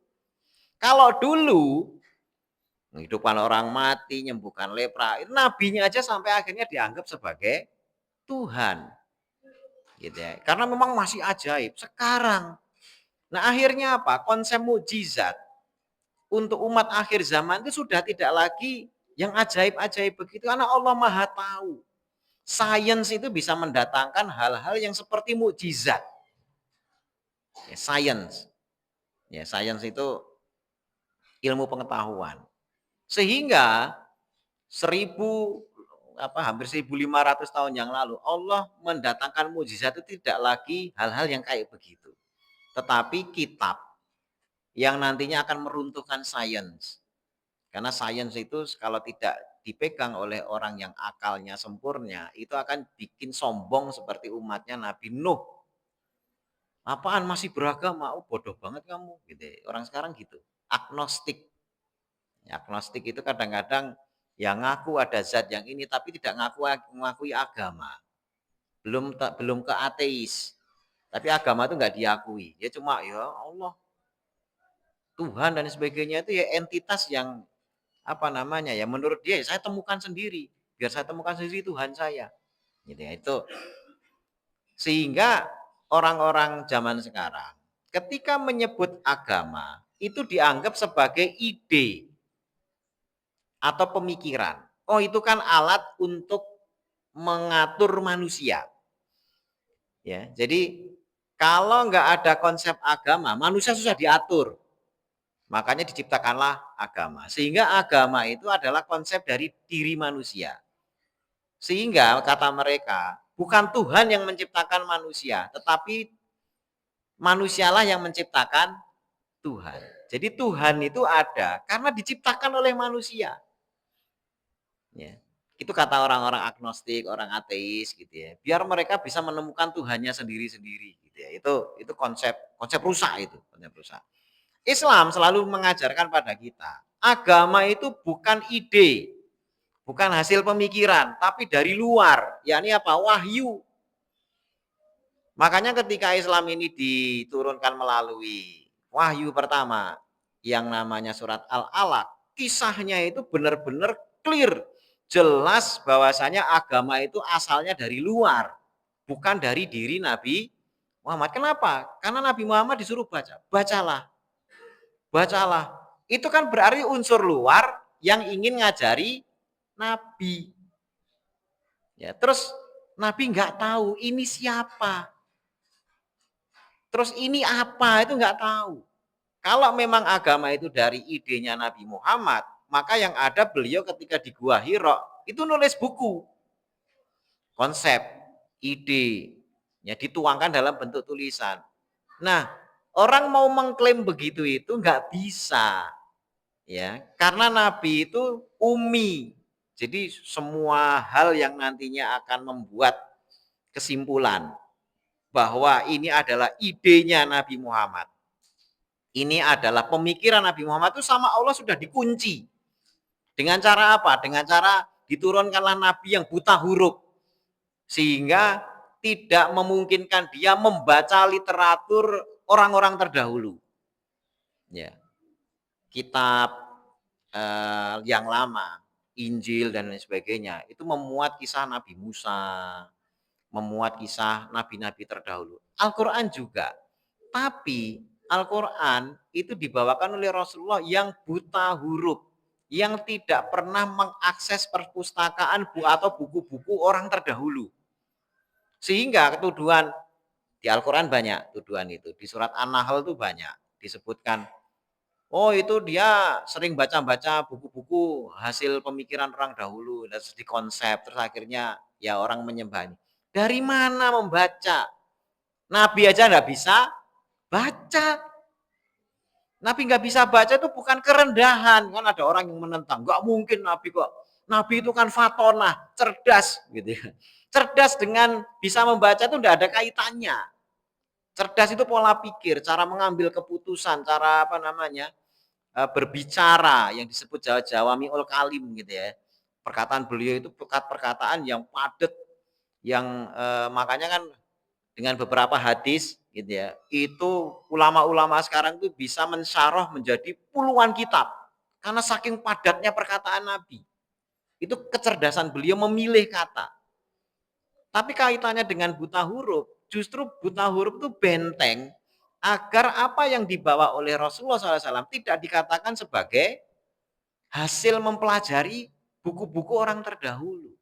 Kalau dulu menghidupkan orang mati, menyembuhkan lepra, itu nabinya aja sampai akhirnya dianggap sebagai Tuhan. Gitu ya. Karena memang masih ajaib. Sekarang, nah akhirnya apa? Konsep mujizat untuk umat akhir zaman itu sudah tidak lagi yang ajaib-ajaib begitu karena Allah Maha tahu. Sains itu bisa mendatangkan hal-hal yang seperti mukjizat. Ya, sains. Ya, sains itu ilmu pengetahuan. Sehingga hampir 1.500 tahun yang lalu Allah mendatangkan mukjizat itu tidak lagi hal-hal yang kayak begitu. Tetapi kitab yang nantinya akan meruntuhkan sains. Karena sains itu kalau tidak dipegang oleh orang yang akalnya sempurna, itu akan bikin sombong seperti umatnya Nabi Nuh. Apaan masih beragama? Oh, bodoh banget kamu gitu. Orang sekarang gitu. Agnostik. Agnostik itu kadang-kadang yang ngaku ada zat yang ini tapi tidak mengakui agama. Belum ke ateis. Tapi agama itu nggak diakui. Dia cuma ya Allah, Tuhan dan sebagainya itu ya entitas yang apa namanya ya menurut dia saya temukan sendiri. Biar saya temukan sendiri Tuhan saya. Gitu ya, itu sehingga orang-orang zaman sekarang ketika menyebut agama itu dianggap sebagai ide atau pemikiran. Oh, itu kan alat untuk mengatur manusia. Ya, jadi kalau nggak ada konsep agama, manusia susah diatur. Makanya diciptakanlah agama. Sehingga agama itu adalah konsep dari diri manusia. Sehingga kata mereka, bukan Tuhan yang menciptakan manusia, tetapi manusialah yang menciptakan Tuhan. Jadi Tuhan itu ada karena diciptakan oleh manusia. Ya. Itu kata orang-orang agnostik, orang ateis gitu ya. Biar mereka bisa menemukan Tuhannya sendiri-sendiri gitu ya. Itu konsep rusak itu, konsep rusak. Islam selalu mengajarkan pada kita, agama itu bukan ide, bukan hasil pemikiran, tapi dari luar, yakni apa? Wahyu. Makanya ketika Islam ini diturunkan melalui wahyu pertama yang namanya surat Al-Alaq, kisahnya itu benar-benar clear, jelas bahwasanya agama itu asalnya dari luar, bukan dari diri Nabi Muhammad. Kenapa? Karena Nabi Muhammad disuruh baca, bacalah. Bacalah. Itu kan berarti unsur luar yang ingin ngajari Nabi. Ya, terus Nabi nggak tahu ini siapa. Terus ini apa itu nggak tahu. Kalau memang agama itu dari idenya Nabi Muhammad, maka yang ada beliau ketika di Gua Hira itu nulis buku, konsep, ide, ya dituangkan dalam bentuk tulisan. Nah, orang mau mengklaim begitu itu nggak bisa, ya, karena Nabi itu umi. Jadi semua hal yang nantinya akan membuat kesimpulan bahwa ini adalah idenya Nabi Muhammad. Ini adalah pemikiran Nabi Muhammad itu sama Allah sudah dikunci. Dengan cara apa? Dengan cara diturunkanlah Nabi yang buta huruf. Sehingga tidak memungkinkan dia membaca literatur orang-orang terdahulu. Ya. Kitab yang lama, Injil dan lain sebagainya, itu memuat kisah Nabi Musa, memuat kisah nabi-nabi terdahulu. Al-Quran juga. Tapi Al-Quran itu dibawakan oleh Rasulullah yang buta huruf, yang tidak pernah mengakses perpustakaan atau buku-buku orang terdahulu. Sehingga ketuduhan di Al-Quran banyak tuduhan itu. Di surat An-Nahl itu banyak disebutkan, oh itu dia sering baca-baca buku-buku hasil pemikiran orang dahulu, dan di konsep, terus akhirnya ya orang menyembahnya. Dari mana membaca? Nabi aja nggak bisa baca. Nabi nggak bisa baca itu bukan kerendahan. Kan ada orang yang menentang, nggak mungkin Nabi kok. Nabi itu kan fatonah, cerdas gitu ya. Cerdas dengan bisa membaca itu nggak ada kaitannya. Cerdas itu pola pikir, cara mengambil keputusan, cara apa namanya, berbicara yang disebut jawamiul kalim gitu ya. Perkataan beliau itu perkataan yang padat, yang makanya kan dengan beberapa hadis gitu ya, itu ulama-ulama sekarang tuh bisa mensyarah menjadi puluhan kitab karena saking padatnya perkataan Nabi. Itu kecerdasan beliau memilih kata. Tapi kaitannya dengan buta huruf, justru buta huruf itu benteng agar apa yang dibawa oleh Rasulullah SAW tidak dikatakan sebagai hasil mempelajari buku-buku orang terdahulu.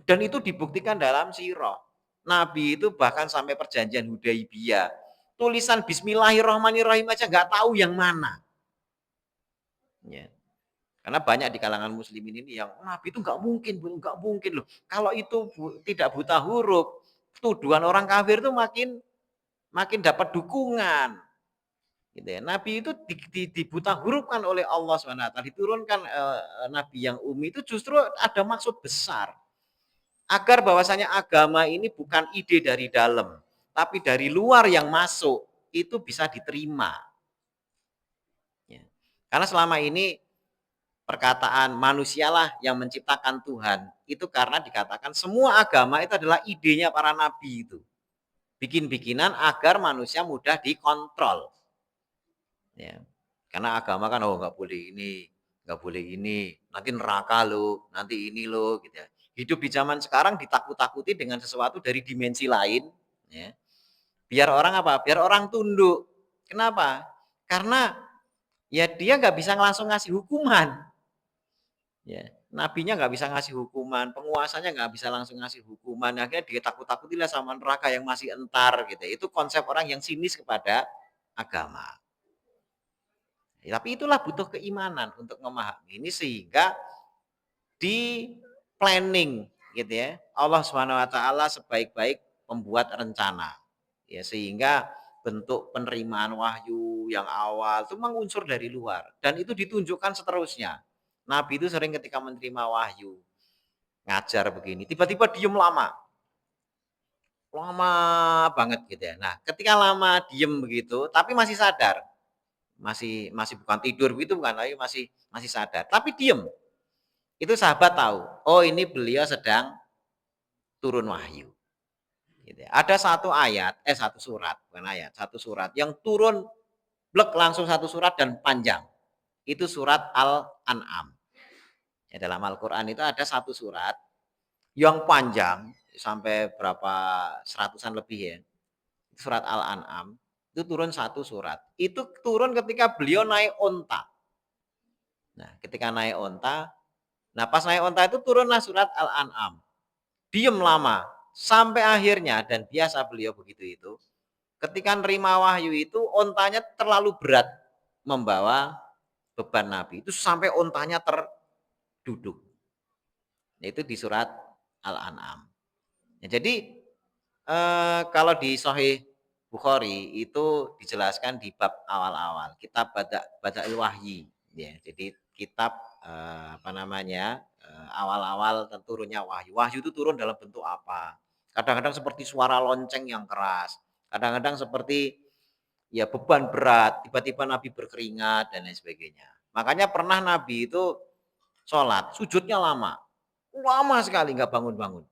Dan itu dibuktikan dalam sirah. Nabi itu bahkan sampai perjanjian Hudaibiyah, tulisan Bismillahirrahmanirrahim aja nggak tahu yang mana. Ya. Karena banyak di kalangan muslimin ini yang Nabi itu nggak mungkin loh. Kalau itu tidak buta huruf, tuduhan orang kafir itu makin makin dapat dukungan. Gitu ya. Nabi itu dibuta hurufkan oleh Allah SWT, diturunkan Nabi yang umi itu justru ada maksud besar. Agar bahwasanya agama ini bukan ide dari dalam, tapi dari luar yang masuk, itu bisa diterima. Ya. Karena selama ini perkataan manusialah yang menciptakan Tuhan, itu karena dikatakan semua agama itu adalah idenya para nabi itu. Bikin-bikinan agar manusia mudah dikontrol. Ya. Karena agama kan nggak boleh ini, nggak boleh ini, nanti neraka lo, nanti ini lo, gitu ya. Hidup di zaman sekarang ditakut-takuti dengan sesuatu dari dimensi lain, ya. Biar orang apa? Biar orang tunduk. Kenapa? Karena ya dia nggak bisa langsung ngasih hukuman. Ya, nabinya nggak bisa ngasih hukuman, penguasanya nggak bisa langsung ngasih hukuman, akhirnya dia takut-takutilah sama neraka yang masih entar gitu. Itu konsep orang yang sinis kepada agama. Ya, tapi itulah butuh keimanan untuk memahami ini sehingga di planning gitu ya. Allah Subhanahu wa taala sebaik-baik pembuat rencana. Ya, sehingga bentuk penerimaan wahyu yang awal itu memang unsur dari luar dan itu ditunjukkan seterusnya. Nabi itu sering ketika menerima wahyu ngajar begini, tiba-tiba diem lama. Lama banget gitu ya. Nah, ketika lama diem begitu tapi masih sadar, masih masih bukan tidur gitu bukan, tapi masih sadar, tapi diem. Itu sahabat tahu, oh ini beliau sedang turun wahyu. Gitu ya. Ada satu ayat, satu surat, bukan ayat, satu surat yang turun blek langsung satu surat dan panjang. Itu surat Al-An'am. Ya, dalam Al-Quran itu ada satu surat yang panjang sampai berapa seratusan lebih ya. Surat Al-An'am itu turun satu surat. Itu turun ketika beliau naik onta. Nah, ketika naik onta, nah pas naik onta itu turunlah surat Al-An'am. Diem lama sampai akhirnya dan biasa beliau begitu itu. Ketika nerima wahyu itu ontanya terlalu berat membawa beban Nabi. Itu sampai ontanya terduduk. Yaitu di surat Al-An'am. Ya, jadi kalau di Sahih Bukhari itu dijelaskan di bab awal-awal kitab Bada'il Wahyi ya. Jadi kitab apa namanya? Awal-awal turunnya wahyu. Wahyu itu turun dalam bentuk apa? Kadang-kadang seperti suara lonceng yang keras, kadang-kadang seperti ya beban berat, tiba-tiba Nabi berkeringat dan lain sebagainya. Makanya pernah Nabi itu sholat, sujudnya lama. Lama sekali nggak bangun-bangun.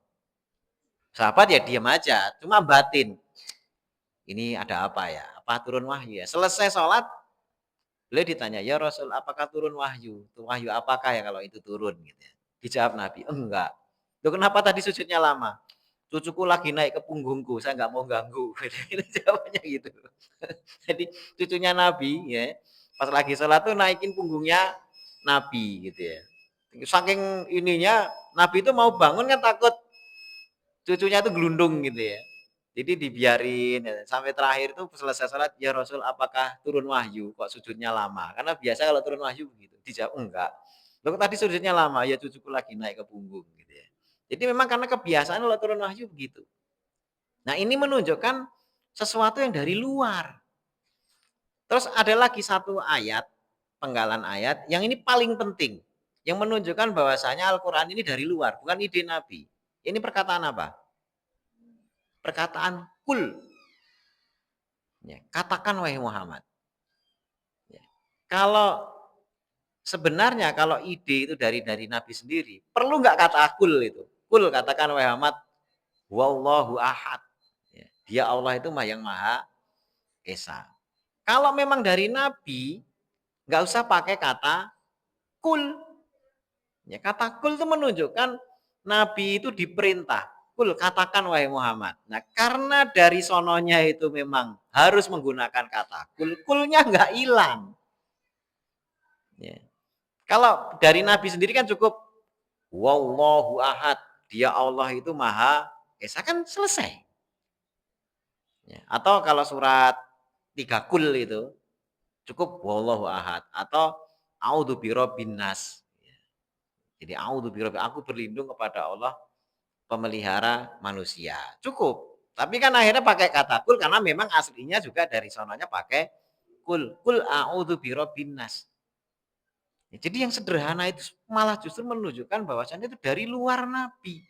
Sahabat ya diam aja, cuma batin. Ini ada apa ya? Apa turun wahyu ya? Selesai sholat, beliau ditanya, ya Rasul, apakah turun wahyu? Wahyu apakah ya kalau itu turun? Gitu ya. Dijawab Nabi, enggak. Loh, kenapa tadi sujudnya lama? Cucuku lagi naik ke punggungku, saya nggak mau ganggu. Ini jawabannya gitu. Jadi cucunya Nabi ya, pas lagi sholat tuh naikin punggungnya Nabi gitu ya. Saking ininya, Nabi itu mau bangun kan takut cucunya tuh gelundung gitu ya. Jadi dibiarin ya. Sampai terakhir tuh selesai sholat, ya Rasul apakah turun wahyu kok sujudnya lama? Karena biasa kalau turun wahyu begitu. Dijawab enggak. Loh tadi sujudnya lama, ya cucuku lagi naik ke punggung gitu ya. Jadi memang karena kebiasaan kalau turun wahyu begitu. Nah ini menunjukkan sesuatu yang dari luar. Terus ada lagi satu ayat, penggalan ayat, yang ini paling penting. Yang menunjukkan bahwasanya Al-Quran ini dari luar, bukan ide Nabi. Ini perkataan apa? Perkataan kul. Ya, katakan wahai Muhammad. Ya. Kalau sebenarnya kalau ide itu dari Nabi sendiri, perlu nggak kata kul itu? Kul katakan wahai Muhammad, wallahu ahad. Ya, dia Allah itu yang maha esa. Kalau memang dari Nabi, nggak usah pakai kata kul. Ya, kata kul itu menunjukkan Nabi itu diperintah. Kul katakan wahai Muhammad. Nah karena dari sononya itu memang harus menggunakan kata kul, kulnya nggak hilang. Ya. Kalau dari Nabi sendiri kan cukup wallahu ahad. Dia Allah itu maha esa, kan selesai. Ya. Atau kalau surat 3 kul itu cukup wallahu ahad atau a'udzu birabbin nas. Jadi a'udzu birabbi, aku berlindung kepada Allah pemelihara manusia. Cukup. Tapi kan akhirnya pakai kata kul karena memang aslinya juga dari sononya pakai kul. Kul a'udzu birabbin nas. Ya, jadi yang sederhana itu malah justru menunjukkan bahwasannya itu dari luar Nabi.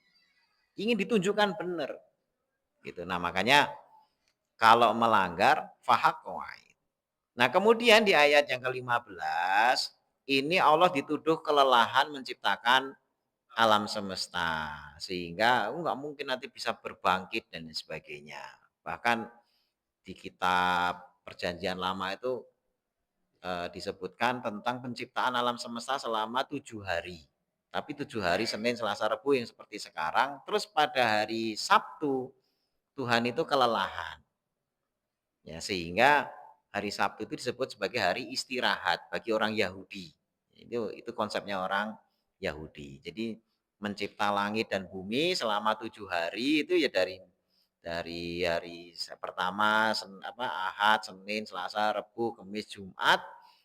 Ingin ditunjukkan benar. Gitu. Nah, makanya kalau melanggar fahaq waid. Nah, kemudian di ayat yang ke-15 ini Allah dituduh kelelahan menciptakan alam semesta sehingga nggak mungkin nanti bisa berbangkit dan sebagainya. Bahkan di kitab Perjanjian Lama itu disebutkan tentang penciptaan alam semesta selama 7 hari. Tapi 7 hari Senin, Selasa, Rabu yang seperti sekarang. Terus pada hari Sabtu Tuhan itu kelelahan. Ya, sehingga hari Sabtu itu disebut sebagai hari istirahat bagi orang Yahudi. Itu konsepnya orang Yahudi. Jadi mencipta langit dan bumi selama 7 hari itu ya dari hari pertama Ahad, Senin, Selasa, Rabu, Kamis, Jumat.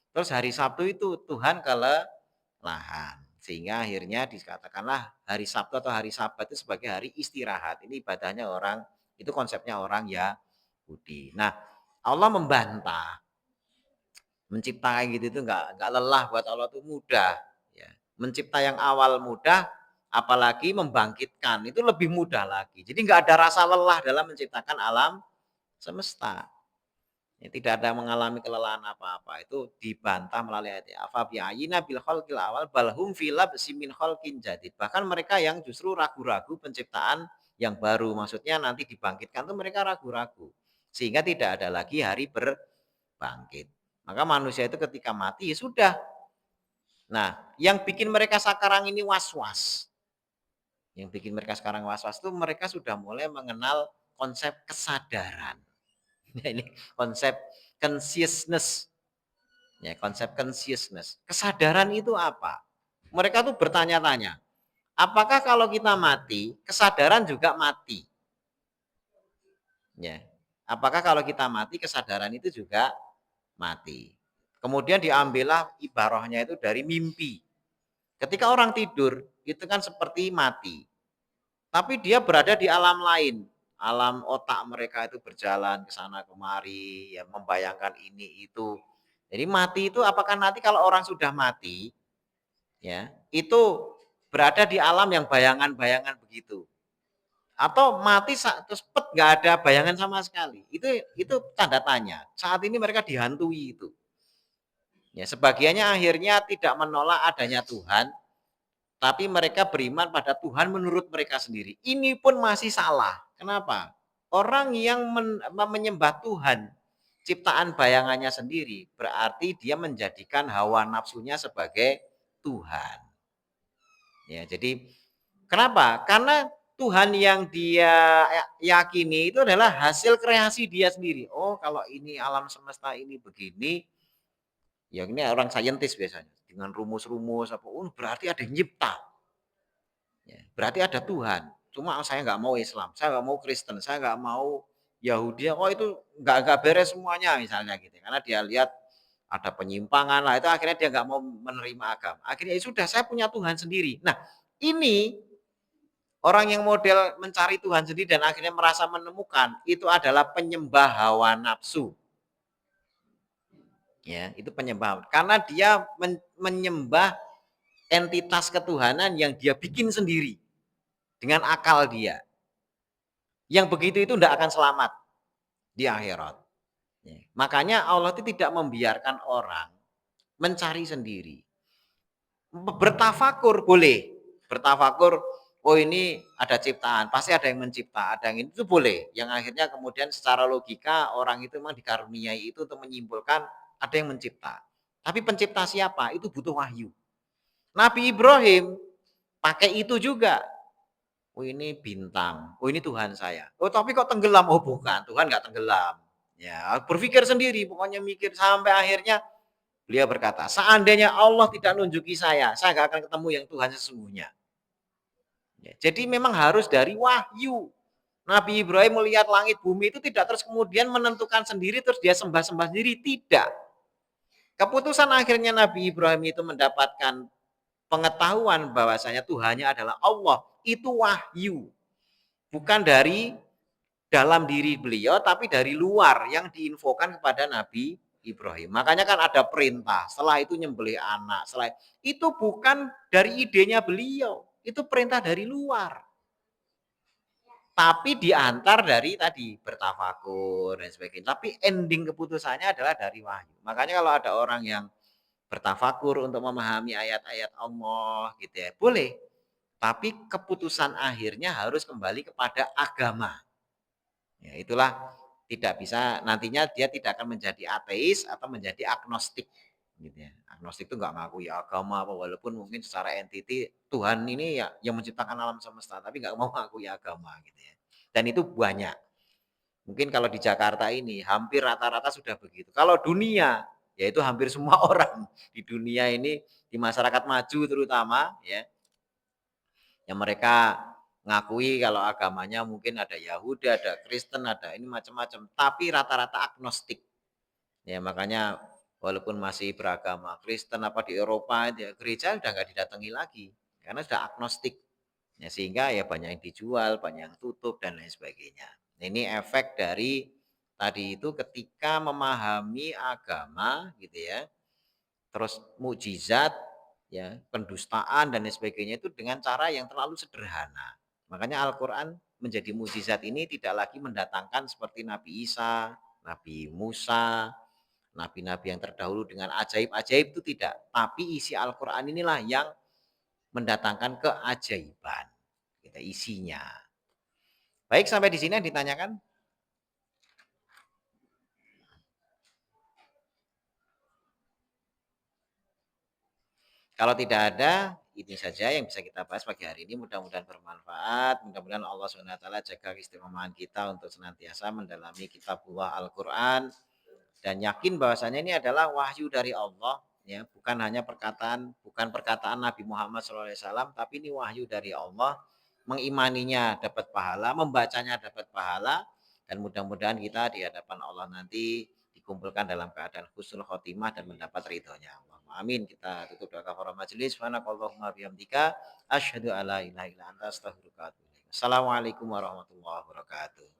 Terus hari Sabtu itu Tuhan kelelahan. Sehingga akhirnya dikatakanlah hari Sabtu atau hari Sabat itu sebagai hari istirahat. Ini ibadahnya orang, itu konsepnya orang Yahudi. Nah, Allah membantah mencipta gitu itu nggak lelah, buat Allah itu mudah. Ya. Mencipta yang awal mudah, apalagi membangkitkan itu lebih mudah lagi. Jadi nggak ada rasa lelah dalam menciptakan alam semesta. Ya, tidak ada mengalami kelelahan apa-apa. Itu dibantah melalui ayat afa bi'ayina bil khalqil awal balhum filab simin khalqin jadid. Bahkan mereka yang justru ragu-ragu penciptaan yang baru, maksudnya nanti dibangkitkan tuh mereka ragu-ragu. Sehingga tidak ada lagi hari berbangkit. Maka manusia itu ketika mati ya sudah. Nah, yang bikin mereka sekarang ini was-was. Yang bikin mereka sekarang was-was itu mereka sudah mulai mengenal konsep kesadaran. Ini konsep consciousness. Ya, konsep consciousness. Kesadaran itu apa? Mereka tuh bertanya-tanya, apakah kalau kita mati, kesadaran juga mati? Ya. Apakah kalau kita mati, kesadaran itu juga mati? Kemudian diambillah ibarahnya itu dari mimpi. Ketika orang tidur, itu kan seperti mati. Tapi dia berada di alam lain. Alam otak mereka itu berjalan ke sana kemari, ya membayangkan ini itu. Jadi mati itu apakah nanti kalau orang sudah mati, ya itu berada di alam yang bayangan-bayangan begitu, atau mati terus pet nggak ada bayangan sama sekali? Itu tanda tanya. Saat ini mereka dihantui itu. Ya, sebagiannya akhirnya tidak menolak adanya Tuhan, tapi mereka beriman pada Tuhan menurut mereka sendiri. Ini pun masih salah. Kenapa? Orang yang menyembah Tuhan, ciptaan bayangannya sendiri, berarti dia menjadikan hawa nafsunya sebagai Tuhan. Ya, jadi kenapa? Karena Tuhan yang dia yakini itu adalah hasil kreasi dia sendiri. Oh, kalau ini alam semesta ini begini, ya ini orang saintis biasanya dengan rumus-rumus apa, oh berarti ada yang nyipta. Ya, berarti ada Tuhan. Cuma saya nggak mau Islam, saya nggak mau Kristen, saya nggak mau Yahudi. Oh itu nggak beres semuanya misalnya gitu. Karena dia lihat ada penyimpangan lah, itu akhirnya dia nggak mau menerima agama. Akhirnya ya sudah, saya punya Tuhan sendiri. Nah ini orang yang model mencari Tuhan sendiri dan akhirnya merasa menemukan, itu adalah penyembah hawa nafsu. Ya, itu penyembah. Karena dia menyembah entitas ketuhanan yang dia bikin sendiri dengan akal dia. Yang begitu itu tidak akan selamat di akhirat. Ya. Makanya Allah itu tidak membiarkan orang mencari sendiri. Bertafakur boleh. Bertafakur, oh ini ada ciptaan, pasti ada yang mencipta, ada yang itu boleh. Yang akhirnya kemudian secara logika orang itu memang dikaruniai itu untuk menyimpulkan ada yang mencipta. Tapi pencipta siapa? Itu butuh wahyu. Nabi Ibrahim pakai itu juga. Oh ini bintang, oh ini Tuhan saya. Oh tapi kok tenggelam? Oh bukan, Tuhan nggak tenggelam. Ya berpikir sendiri, pokoknya mikir sampai akhirnya beliau berkata, seandainya Allah tidak nunjuki saya nggak akan ketemu yang Tuhan sesungguhnya. Ya, jadi memang harus dari wahyu. Nabi Ibrahim melihat langit bumi itu tidak terus kemudian menentukan sendiri terus dia sembah-sembah sendiri, tidak. Keputusan akhirnya Nabi Ibrahim itu mendapatkan pengetahuan bahwasanya Tuhannya adalah Allah, itu wahyu. Bukan dari dalam diri beliau tapi dari luar yang diinfokan kepada Nabi Ibrahim. Makanya kan ada perintah, setelah itu nyembelih anak, setelah itu bukan dari idenya beliau, itu perintah dari luar. Tapi diantar dari tadi bertafakur dan sebagainya. Tapi ending keputusannya adalah dari wahyu. Makanya kalau ada orang yang bertafakur untuk memahami ayat-ayat Allah gitu ya, boleh. Tapi keputusan akhirnya harus kembali kepada agama. Ya, itulah tidak bisa nantinya dia tidak akan menjadi ateis atau menjadi agnostik gitu ya. Agnostik itu nggak ngaku ya agama apa walaupun mungkin secara entiti Tuhan ini ya yang menciptakan alam semesta tapi nggak mau ngaku ya agama gitu ya. Dan itu banyak. Mungkin kalau di Jakarta ini hampir rata-rata sudah begitu. Kalau dunia yaitu hampir semua orang di dunia ini di masyarakat maju terutama ya yang mereka ngakui kalau agamanya mungkin ada Yahudi, ada Kristen, ada ini macam-macam, tapi rata-rata agnostik. Ya makanya walaupun masih beragama Kristen apa di Eropa ya, gereja udah nggak didatangi lagi karena sudah agnostik. Ya, sehingga ya banyak yang dijual, banyak yang tutup dan lain sebagainya. Nah, ini efek dari tadi itu ketika memahami agama gitu ya, terus mukjizat ya, pendustaan dan lain sebagainya itu dengan cara yang terlalu sederhana. Makanya Al-Qur'an menjadi mukjizat ini tidak lagi mendatangkan seperti Nabi Isa, Nabi Musa, nabi-nabi yang terdahulu dengan ajaib-ajaib itu tidak. Tapi isi Al-Qur'an inilah yang mendatangkan keajaiban. Kita isinya. Baik, sampai di sini yang ditanyakan. Kalau tidak ada, ini saja yang bisa kita bahas pagi hari ini. Mudah-mudahan bermanfaat. Mudah-mudahan Allah SWT jaga keistimewahan kita untuk senantiasa mendalami kitabullah Al-Quran. Dan yakin bahwasanya ini adalah wahyu dari Allah. Ya, bukan hanya perkataan, bukan perkataan Nabi Muhammad SAW, tapi ini wahyu dari Allah. Mengimaninya dapat pahala, membacanya dapat pahala. Dan mudah-mudahan kita di hadapan Allah nanti dikumpulkan dalam keadaan husnul khotimah dan mendapat ridhonya Allah. Amin. Kita tutup doa kafaratul majelis. Subhanakallahumma bihamdika asyhadu alla ilaha illa anta astaghfiruka wa atubu ilaik. Assalamualaikum warahmatullahi wabarakatuh.